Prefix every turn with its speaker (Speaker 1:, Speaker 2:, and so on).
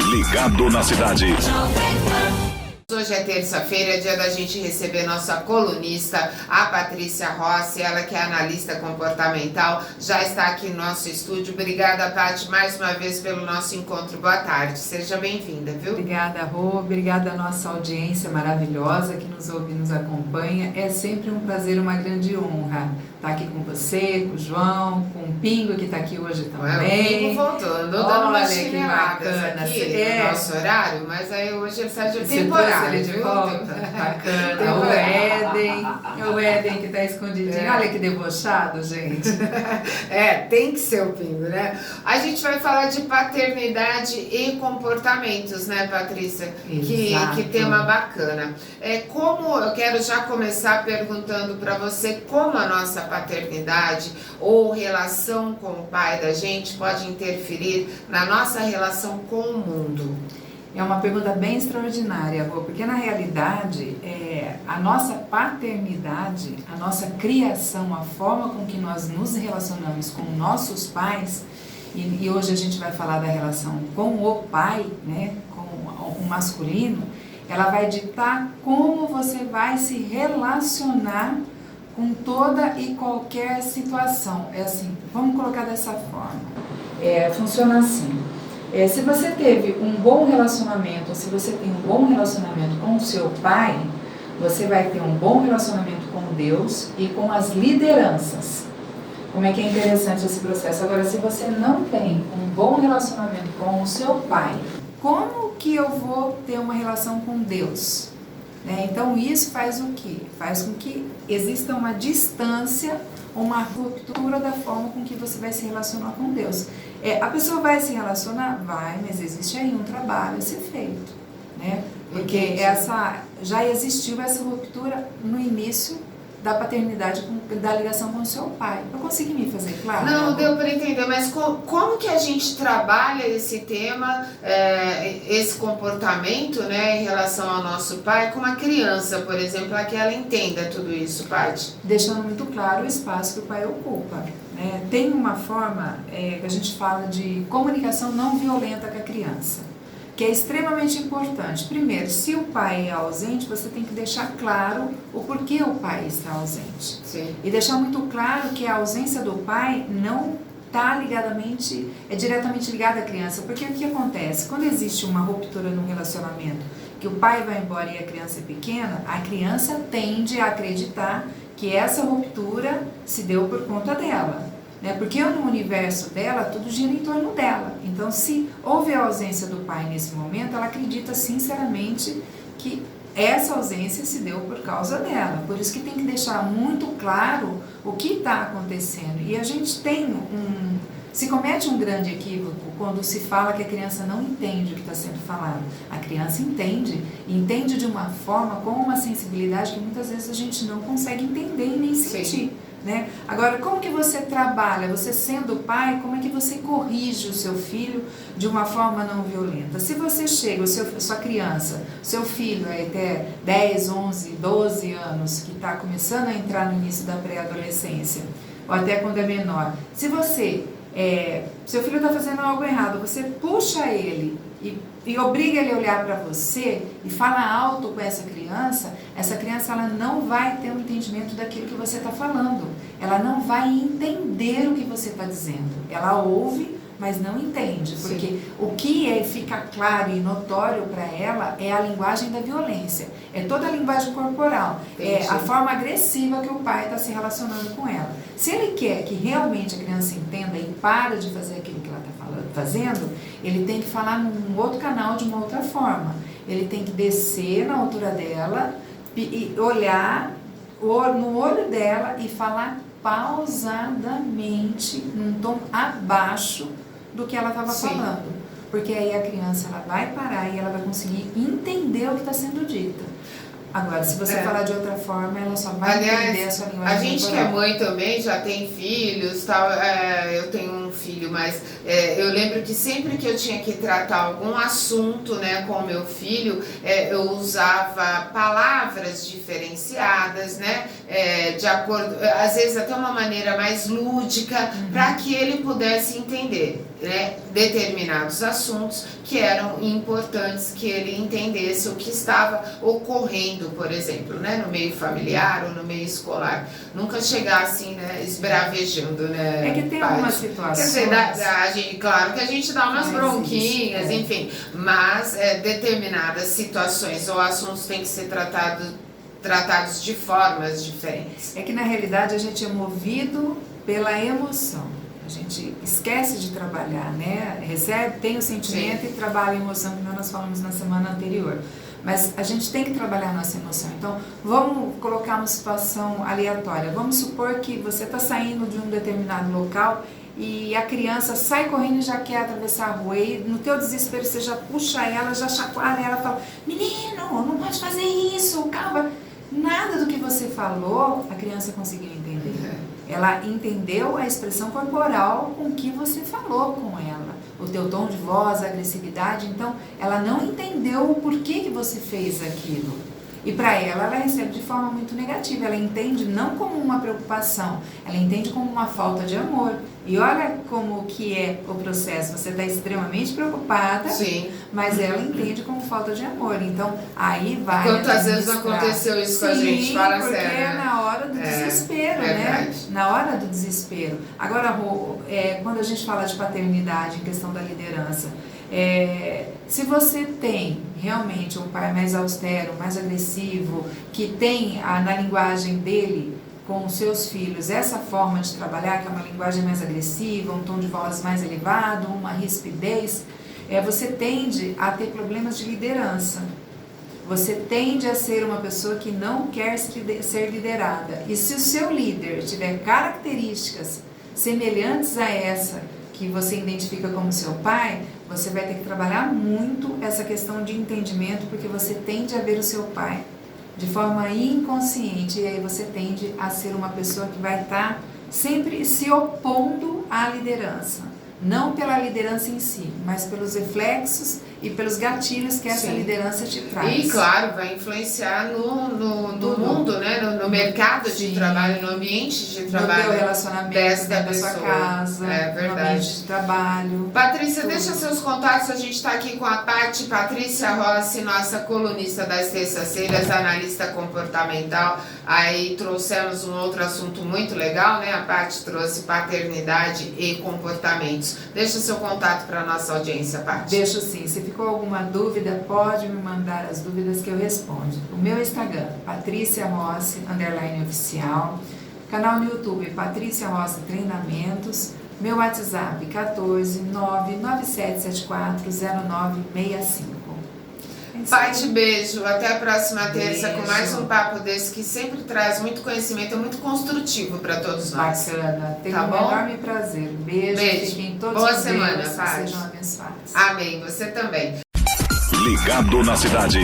Speaker 1: Ligado na cidade.
Speaker 2: Hoje é terça-feira, é dia da gente receber nossa colunista, a Patrícia Rossi, ela que é analista comportamental, já está aqui no nosso estúdio. Obrigada, Paty, mais uma vez pelo nosso encontro. Boa tarde, seja bem-vinda, viu?
Speaker 3: Obrigada, Rô, obrigada à nossa audiência maravilhosa que nos ouve e nos acompanha. É sempre um prazer, uma grande honra estar aqui com você, com o João, com o Pingo que está aqui hoje também.
Speaker 2: O Pingo voltou, andou dando umas
Speaker 3: que
Speaker 2: chineladas
Speaker 3: bacana,
Speaker 2: aqui no nosso horário, mas aí hoje ele está de temporário.
Speaker 3: Ele de volta, bacana. O Éden que está escondidinho, olha que debochado, gente.
Speaker 2: Tem que ser o Pingo, né? A gente vai falar de paternidade e comportamentos, né, Patrícia? Que tema bacana. Como eu quero já começar perguntando para você como a nossa paternidade ou relação com o pai da gente pode interferir na nossa relação com o mundo.
Speaker 3: É uma pergunta bem extraordinária, Rô, porque na realidade a nossa paternidade, a nossa criação, a forma com que nós nos relacionamos com nossos pais, e hoje a gente vai falar da relação com o pai, né, com o masculino, ela vai ditar como você vai se relacionar com toda e qualquer situação. É assim, vamos colocar dessa forma. Funciona assim. Se você teve um bom relacionamento, ou se você tem um bom relacionamento com o seu pai, você vai ter um bom relacionamento com Deus e com as lideranças. Como é que é interessante esse processo? Agora, se você não tem um bom relacionamento com o seu pai, como que eu vou ter uma relação com Deus? Então, isso faz o quê? Faz com que exista uma distância, uma ruptura da forma com que você vai se relacionar com Deus. A pessoa vai se relacionar? Vai, mas existe aí um trabalho a ser feito, né? Porque já existiu essa ruptura no início da paternidade, da ligação com o seu pai. Eu consegui me fazer claro?
Speaker 2: Não, deu para entender, mas como que a gente trabalha esse tema, esse comportamento, né, em relação ao nosso pai, com uma criança, por exemplo, para que ela entenda tudo isso, Paty?
Speaker 3: Deixando muito claro o espaço que o pai ocupa. Tem uma forma que a gente fala de comunicação não violenta com a criança, que é extremamente importante. Primeiro, se o pai é ausente, você tem que deixar claro o porquê o pai está ausente.
Speaker 2: Sim.
Speaker 3: E deixar muito claro que a ausência do pai não está diretamente ligada à criança. Porque o que acontece? Quando existe uma ruptura no relacionamento, que o pai vai embora e a criança é pequena, a criança tende a acreditar que essa ruptura se deu por conta dela. Porque no universo dela, tudo gira em torno dela. Então, se houve a ausência do pai nesse momento, ela acredita sinceramente que essa ausência se deu por causa dela. Por isso que tem que deixar muito claro o que está acontecendo. E a gente se comete um grande equívoco quando se fala que a criança não entende o que está sendo falado. A criança entende de uma forma, com uma sensibilidade que muitas vezes a gente não consegue entender e nem sentir.
Speaker 2: Sim.
Speaker 3: Agora, como que você trabalha? Você sendo pai, como é que você corrige o seu filho de uma forma não violenta? Se você chega, sua criança, seu filho até 10, 11, 12 anos, que está começando a entrar no início da pré-adolescência, ou até quando é menor, se seu filho está fazendo algo errado, você puxa ele e obriga ele a olhar para você e fala alto com essa criança ela não vai ter um entendimento daquilo que você está falando. Ela não vai entender o que você está dizendo. Ela ouve, mas não entende. Porque Sim. O que fica claro e notório para ela é a linguagem da violência. É toda a linguagem corporal.
Speaker 2: Entendi.
Speaker 3: É a forma agressiva que o pai está se relacionando com ela. Se ele quer que realmente a criança entenda e para de fazer aquilo que ela está fazendo, ele tem que falar num outro canal de uma outra forma. Ele tem que descer na altura dela e olhar no olho dela e falar pausadamente, num tom abaixo do que ela estava falando. Porque aí a criança ela vai parar e ela vai conseguir entender o que está sendo dito. Agora, se você falar de outra forma, ela só vai entender a sua linguagem.
Speaker 2: A gente que é mãe também, já tem filhos, tal, eu tenho um filho, mas eu lembro que sempre que eu tinha que tratar algum assunto, né, com o meu filho, eu usava palavras diferenciadas, né, de acordo, às vezes até uma maneira mais lúdica, para que ele pudesse entender, né, determinados assuntos que eram importantes que ele entendesse o que estava ocorrendo, por exemplo, né, no meio familiar ou no meio escolar. Nunca chegar assim, né, esbravejando, né?
Speaker 3: É que tem algumas situações.
Speaker 2: Quer dizer, claro que a gente dá umas bronquinhas, enfim, mas determinadas situações ou assuntos têm que ser tratados de formas diferentes.
Speaker 3: É que na realidade a gente é movido pela emoção. A gente esquece de trabalhar, né? Recebe, tem o sentimento e trabalha a emoção, que nós falamos na semana anterior. Mas a gente tem que trabalhar a nossa emoção. Então, vamos colocar uma situação aleatória. Vamos supor que você está saindo de um determinado local e a criança sai correndo e já quer atravessar a rua. E no teu desespero você já puxa ela, já chacoalha ela, fala: menino, não pode fazer isso, calma. Nada do que você falou a criança conseguiu entender. Ela entendeu a expressão corporal com que você falou com ela, o teu tom de voz, a agressividade. Então, ela não entendeu o porquê que você fez aquilo. E para ela recebe de forma muito negativa. Ela entende não como uma preocupação, ela entende como uma falta de amor. E olha como que é o processo. Você está extremamente preocupada, mas ela entende como falta de amor. Então, aí vai...
Speaker 2: Quantas vezes não aconteceu isso com a gente? Fala
Speaker 3: porque
Speaker 2: sério,
Speaker 3: é na hora do desespero, né? Na hora do desespero. Agora, Rô, quando a gente fala de paternidade, em questão da liderança, se você tem realmente um pai mais austero, mais agressivo, que tem na linguagem dele com os seus filhos essa forma de trabalhar, que é uma linguagem mais agressiva, um tom de voz mais elevado, uma rispidez, você tende a ter problemas de liderança. Você tende a ser uma pessoa que não quer ser liderada. E se o seu líder tiver características semelhantes a essa que você identifica como seu pai, você vai ter que trabalhar muito essa questão de entendimento, porque você tende a ver o seu pai de forma inconsciente, e aí você tende a ser uma pessoa que vai estar sempre se opondo à liderança. Não pela liderança em si, mas pelos reflexos e pelos gatilhos que essa liderança te traz.
Speaker 2: E claro, vai influenciar no mundo, né? no mercado de trabalho, no ambiente de trabalho.
Speaker 3: No teu relacionamento, da sua casa, no ambiente de trabalho.
Speaker 2: Patrícia, deixa seus contatos. A gente está aqui com a Patrícia Rossi, nossa colunista das terças-feiras, analista comportamental. Aí trouxemos um outro assunto muito legal, né? A Paty trouxe paternidade e comportamentos. Deixa seu contato para a nossa audiência, Paty.
Speaker 3: Deixo sim. Se ficou alguma dúvida, pode me mandar as dúvidas que eu respondo. O meu Instagram, Patrícia Rossi, _oficial. Canal no YouTube, Patrícia Rossi Treinamentos. Meu WhatsApp, 14 99774 0965.
Speaker 2: Paty, beijo. Até a próxima terça com mais um papo desse que sempre traz muito conhecimento, é muito construtivo para todos nós.
Speaker 3: Bacana. Tenho um enorme prazer. Beijo. Fiquem todos
Speaker 2: Boa semana, Paty.
Speaker 3: Sejam abençoados.
Speaker 2: Amém. Você também.
Speaker 1: Ligado na cidade.